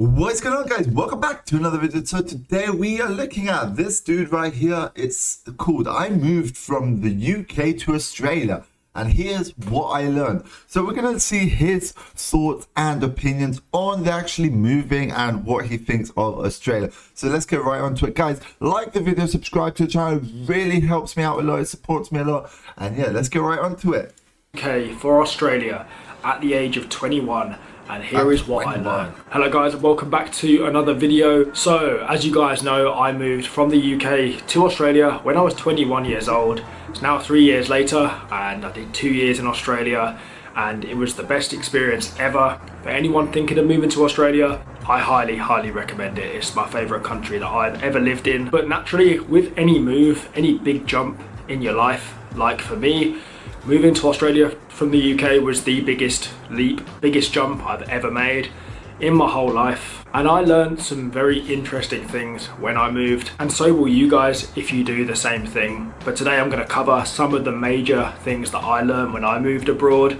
What's going on, guys? Welcome back to another video. So today we are looking at this dude right here. It's called I moved from the UK to Australia, and here's what I learned. So we're going to see his thoughts and opinions on the actually moving and what he thinks of Australia. So let's get right onto it, guys. Like the video, subscribe to the channel. It really helps me out a lot. It supports me a lot. And yeah, let's get right onto it. Okay, for Australia at the age of 21. And here is what I learned. Hello guys, and welcome back to another video. So as you guys know, I moved from the UK to Australia when I was 21 years old. It's now 3 years later, and I did 2 years in Australia, and it was the best experience ever. For anyone thinking of moving to Australia, I highly recommend it. It's my favorite country that I've ever lived in. But naturally, with any move, any big jump in your life, like for me, moving to Australia from the UK was the biggest leap, biggest jump I've ever made in my whole life. And I learned some very interesting things when I moved, and so will you guys if you do the same thing. But today I'm going to cover some of the major things that I learned when I moved abroad.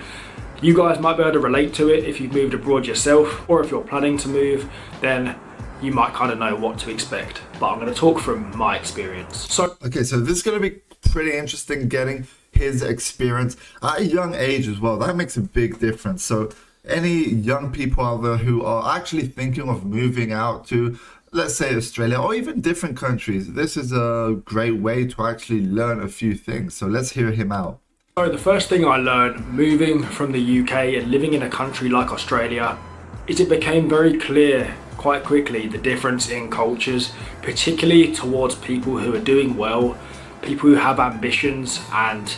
You guys might be able to relate to it if you've moved abroad yourself, or if you're planning to move, then you might kind of know what to expect. But I'm going to talk from my experience. So this is going to be pretty interesting, getting his experience at a young age as well. That makes a big difference. So any young people out there who are actually thinking of moving out to, let's say, Australia or even different countries, this is a great way to actually learn a few things. So let's hear him out. So the first thing I learned moving from the UK and living in a country like Australia is it became very clear quite quickly the difference in cultures, particularly towards people who are doing well, people who have ambitions, and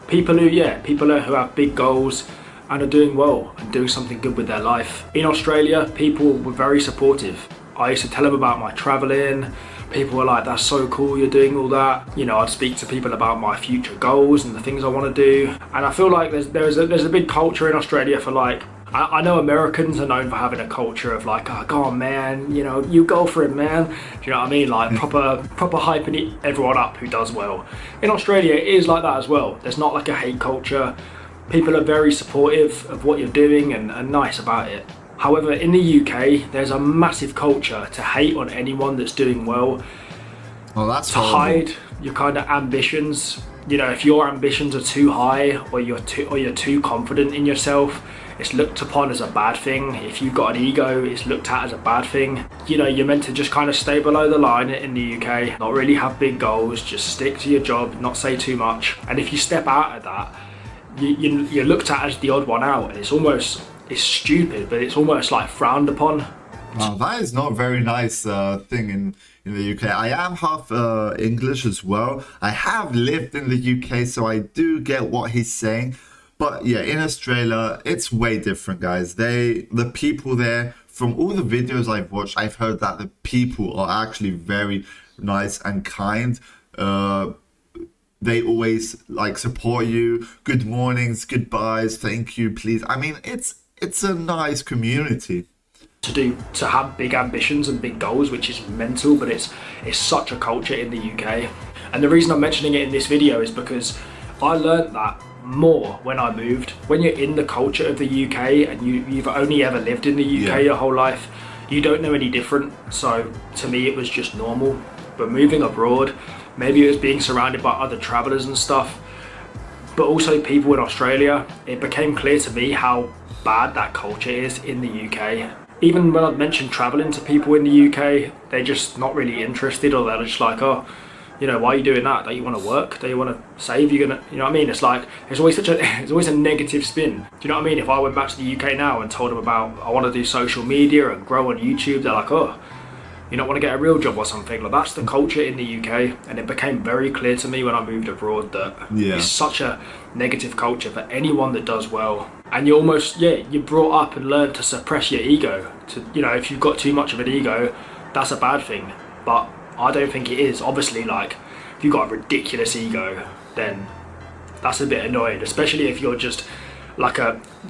people who have big goals and are doing well and doing something good with their life. In Australia, people were very supportive. I used to tell them about my traveling. People were like, that's so cool you're doing all that. You know, I'd speak to people about my future goals and the things I want to do. And I feel like there's a big culture in Australia for, like, I know Americans are known for having a culture of like, oh, go on man, you know, you go for it man. Do you know what I mean? Like proper hyping everyone up who does well. In Australia it is like that as well. There's not like a hate culture. People are very supportive of what you're doing and nice about it. However, in the UK there's a massive culture to hate on anyone that's doing well. Well, that's to hide your kind of ambitions. You know, if your ambitions are too high or you're too confident in yourself, it's looked upon as a bad thing. If you've got an ego, it's looked at as a bad thing. You know, you're meant to just kind of stay below the line in the UK, not really have big goals, just stick to your job, not say too much. And if you step out of that, you're looked at as the odd one out. And it's stupid, but it's almost like frowned upon. Wow, that is not a very nice thing in the UK. I am half English as well. I have lived in the UK, so I do get what he's saying. But yeah, in Australia, it's way different, guys. The people there, from all the videos I've watched, I've heard that the people are actually very nice and kind. They always like support you. Good mornings, goodbyes, thank you, please. I mean, it's a nice community. To have big ambitions and big goals, which is mental, but it's such a culture in the UK. And the reason I'm mentioning it in this video is because I learned that more when I moved. When you're in the culture of the UK and you've only ever lived in the UK your whole life, you don't know any different. So to me it was just normal. But moving abroad, maybe it was being surrounded by other travelers and stuff, but also people in Australia, it became clear to me how bad that culture is in the UK. Even when I'd mentioned traveling to people in the UK, they're just not really interested, or they're just like, oh, you know, why are you doing that? Don't you want to work? Don't you want to save? You're gonna, you know what I mean? It's like there's always a negative spin. Do you know what I mean? If I went back to the UK now and told them about I want to do social media and grow on YouTube, they're like, oh, you don't want to get a real job or something. Like, that's the culture in the UK, and it became very clear to me when I moved abroad that it's such a negative culture for anyone that does well. And you almost, you're brought up and learn to suppress your ego. To, you know, if you've got too much of an ego, that's a bad thing. But I don't think it is. Obviously, like, if you've got a ridiculous ego, then that's a bit annoying, especially if you're just like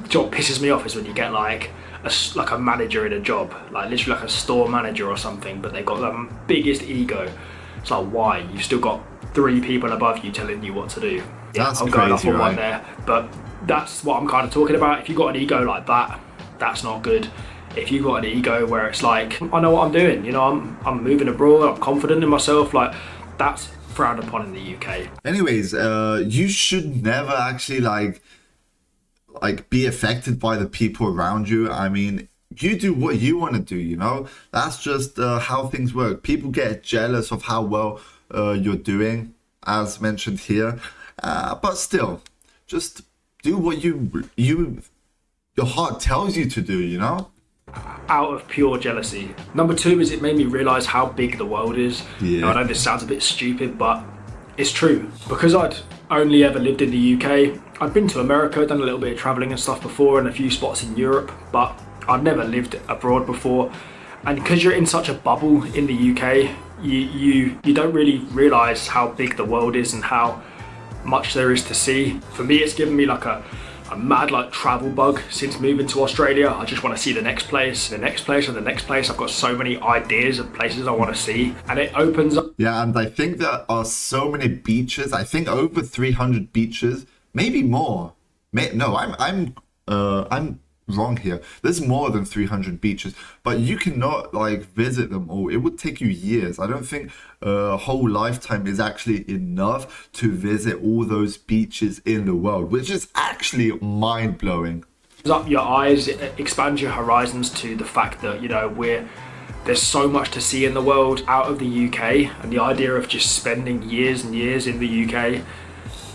job pisses me off is when you get like a manager in a job, like literally like a store manager or something, but they've got the biggest ego. It's like, why? You've still got 3 people above you telling you what to do. That's I'm crazy, going off on right? one there, but that's what I'm kind of talking about. If you've got an ego like that, that's not good. if you've got an ego where it's like, I know what I'm doing, you know, I'm moving abroad, I'm confident in myself, like that's frowned upon in the UK. Anyways, you should never actually like be affected by the people around you. I mean, you do what you want to do, you know? That's just how things work. People get jealous of how well you're doing, as mentioned here. But still, just do what your heart tells you to do, you know? Out of pure jealousy. Number two is it made me realise how big the world is. Yeah. Now, I know this sounds a bit stupid, but it's true. Because I'd only ever lived in the UK, I'd been to America, done a little bit of travelling and stuff before, and a few spots in Europe, but I'd never lived abroad before. And because you're in such a bubble in the UK, you don't really realise how big the world is and how much there is to see. For me, it's given me like a mad like travel bug since moving to Australia. I just want to see the next place, the next place, and the next place. I've got so many ideas of places I want to see, and it opens up. Yeah, and I think there are so many beaches. I think over 300 beaches, maybe more. No, I'm wrong here. There's more than 300 beaches, but you cannot like visit them all. It would take you years. I don't think a whole lifetime is actually enough to visit all those beaches in the world, which is actually mind-blowing. Up your eyes, it expands your horizons to the fact that, you know, there's so much to see in the world out of the UK, and the idea of just spending years and years in the UK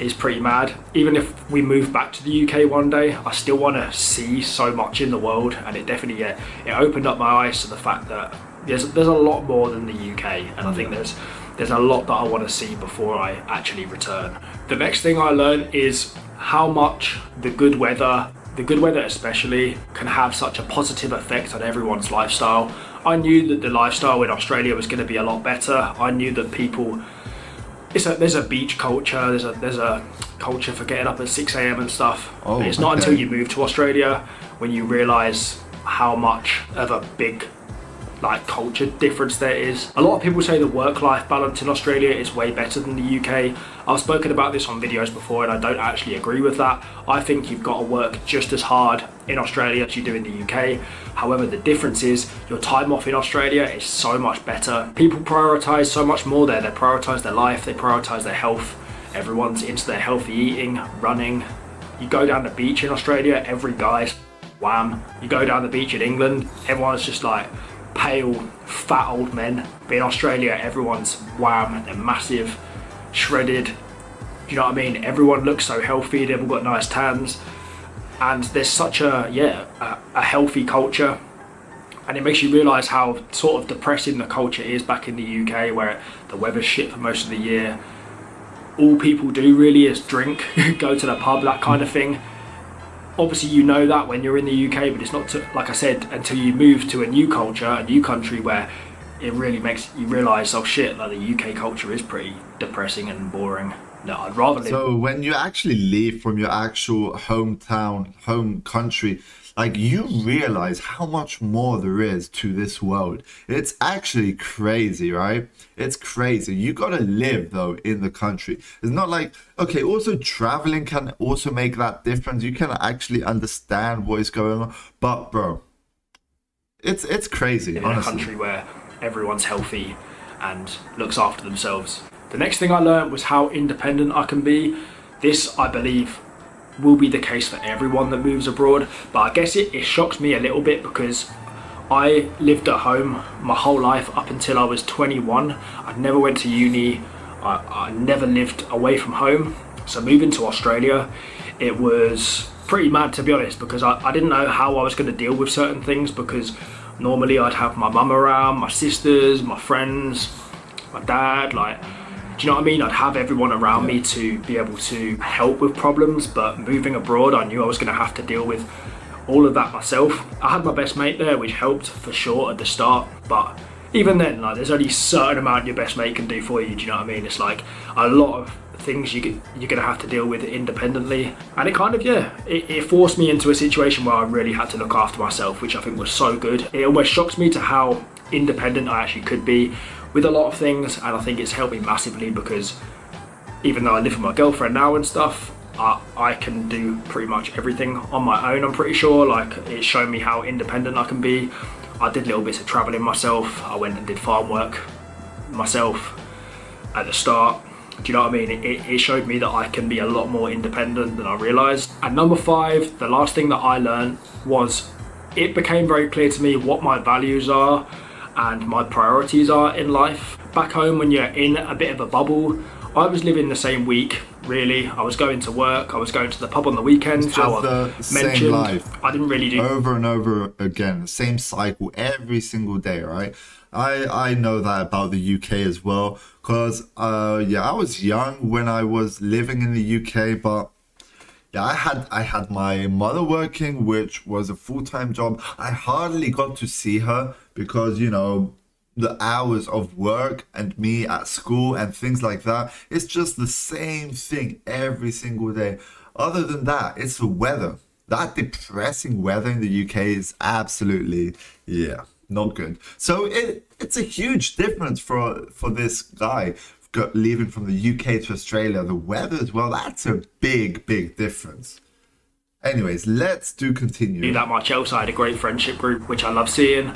is pretty mad. Even if we move back to the UK one day, I still want to see so much in the world, and it definitely it opened up my eyes to the fact that there's a lot more than the UK, and I think there's a lot that I want to see before I actually return. The next thing I learned is how much the good weather especially, can have such a positive effect on everyone's lifestyle. I knew that the lifestyle in Australia was going to be a lot better. I knew that people, there's a beach culture, there's a culture for getting up at 6 a.m. and stuff. Oh, it's not until you move to Australia when you realise how much of a big like culture difference there is. A lot of people say the work-life balance in Australia is way better than the UK. I've spoken about this on videos before, and I don't actually agree with that. I think you've got to work just as hard in Australia as you do in the UK. However, the difference is your time off in Australia is so much better. People prioritise so much more there. They prioritise their life, they prioritise their health. Everyone's into their healthy eating, running. You go down the beach in Australia, every guy's wham. You go down the beach in England, everyone's just like pale, fat old men. But in Australia, everyone's wham, they're massive, shredded. Do you know what I mean? Everyone looks so healthy, they've all got nice tans. And there's such a healthy culture. And it makes you realise how sort of depressing the culture is back in the UK, where the weather's shit for most of the year. All people do really is drink, go to the pub, that kind of thing. Obviously you know that when you're in the UK, but it's not like I said, until you move to a new culture, a new country, where it really makes you realise, oh shit, like the UK culture is pretty depressing and boring. No, I'd rather live. So when you actually leave from your actual hometown, home country, like you realize how much more there is to this world. It's actually crazy, right? It's crazy. You gotta live though in the country. It's not like, okay, also traveling can also make that difference. You can actually understand what is going on. But bro, it's crazy, in honestly. a country where everyone's healthy and looks after themselves. The next thing I learned was how independent I can be. This, I believe, will be the case for everyone that moves abroad, but I guess it shocks me a little bit because I lived at home my whole life up until I was 21. I never went to uni. I never lived away from home. So moving to Australia, it was pretty mad, to be honest, because I didn't know how I was going to deal with certain things, because normally I'd have my mum around, my sisters, my friends, my dad, like, do you know what I mean? I'd have everyone around me to be able to help with problems, but moving abroad, I knew I was going to have to deal with all of that myself. I had my best mate there, which helped for sure at the start, but even then, like, there's only a certain amount your best mate can do for you, do you know what I mean? It's like a lot of things you're going to have to deal with independently, and it kind of, it forced me into a situation where I really had to look after myself, which I think was so good. It almost shocks me to how independent I actually could be with a lot of things, and I think it's helped me massively, because even though I live with my girlfriend now and stuff, I can do pretty much everything on my own, I'm pretty sure. Like, it's shown me how independent I can be. I did little bits of traveling myself. I went and did farm work myself at the start. Do you know what I mean? It showed me that I can be a lot more independent than I realised. And number 5, the last thing that I learned was, it became very clear to me what my values are and my priorities are in life. Back home, when you're in a bit of a bubble, I was living the same week, really. I was going to work, I was going to the pub on the weekends. It's just the same life. I didn't really do over and over again, the same cycle every single day, right? I know that about the UK as well, because I was young when I was living in the UK, but yeah, I had my mother working, which was a full-time job. I hardly got to see her because, you know, the hours of work and me at school and things like that. It's just the same thing every single day. Other than that, it's the weather. That depressing weather in the UK is absolutely, not good. So it's a huge difference for this guy leaving from the UK to Australia. The weather as well, that's a big difference. Anyways, let's continue. that much else. I had a great friendship group, which I love seeing.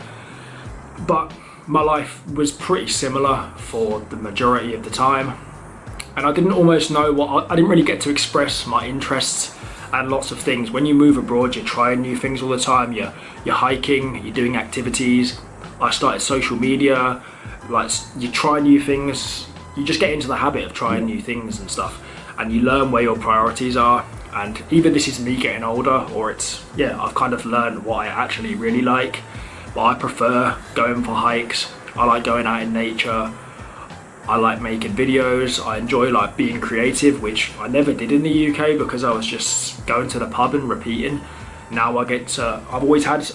But my life was pretty similar for the majority of the time. And I didn't almost know I didn't really get to express my interests and lots of things. When you move abroad, you're trying new things all the time. You're hiking, you're doing activities. I started social media. Like, you try new things. You just get into the habit of trying new things and stuff, and you learn where your priorities are. And either this is me getting older, or I've kind of learned what I actually really like. But I prefer going for hikes. I like going out in nature. I like making videos. I enjoy like being creative, which I never did in the UK because I was just going to the pub and repeating. Now I've always had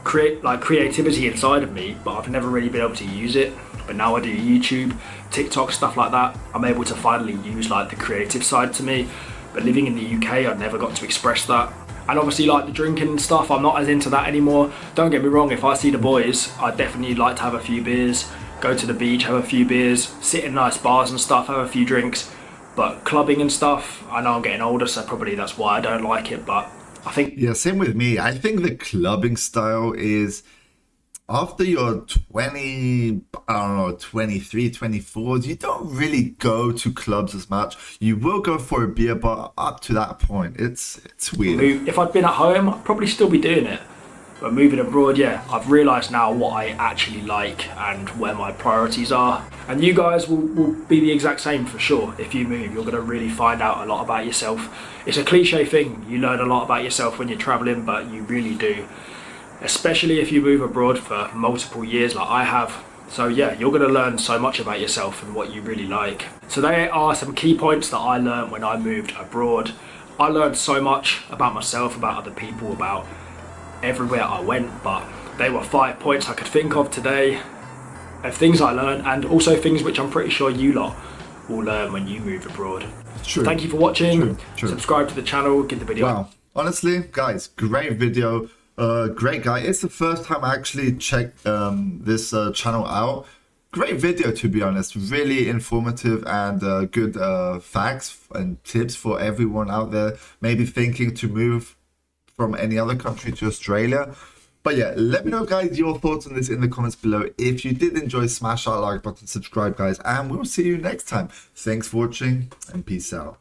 creativity inside of me, but I've never really been able to use it. But now I do YouTube, TikTok, stuff like that. I'm able to finally use like the creative side to me. But living in the UK, I never got to express that. And obviously, like the drinking and stuff, I'm not as into that anymore. Don't get me wrong, if I see the boys, I definitely like to have a few beers, go to the beach, have a few beers, sit in nice bars and stuff, have a few drinks. But clubbing and stuff, I know I'm getting older, so probably that's why I don't like it. But I think... Yeah, same with me. I think the clubbing style is... After you're 20, I don't know, 23, 24, you don't really go to clubs as much. You will go for a beer, but up to that point, it's weird. If I'd been at home, I'd probably still be doing it. But moving abroad, I've realised now what I actually like and where my priorities are. And you guys will be the exact same for sure. If you move, you're going to really find out a lot about yourself. It's a cliche thing. You learn a lot about yourself when you're travelling, but you really do. Especially if you move abroad for multiple years like I have. So you're going to learn so much about yourself and what you really like. So there are some key points that I learned when I moved abroad. I learned so much about myself, about other people, about everywhere I went, but they were 5 points I could think of today of things I learned, and also things which I'm pretty sure you lot will learn when you move abroad. True. Thank you for watching. True. Subscribe to the channel, give the video. Wow, honestly, guys, great video. Great guy. It's the first time I actually checked this channel out. Great video, to be honest. Really informative and good facts and tips for everyone out there maybe thinking to move from any other country to Australia. But let me know, guys, your thoughts on this in the comments below. If you did enjoy, smash that like button, subscribe, guys, and we'll see you next time. Thanks for watching, and peace out.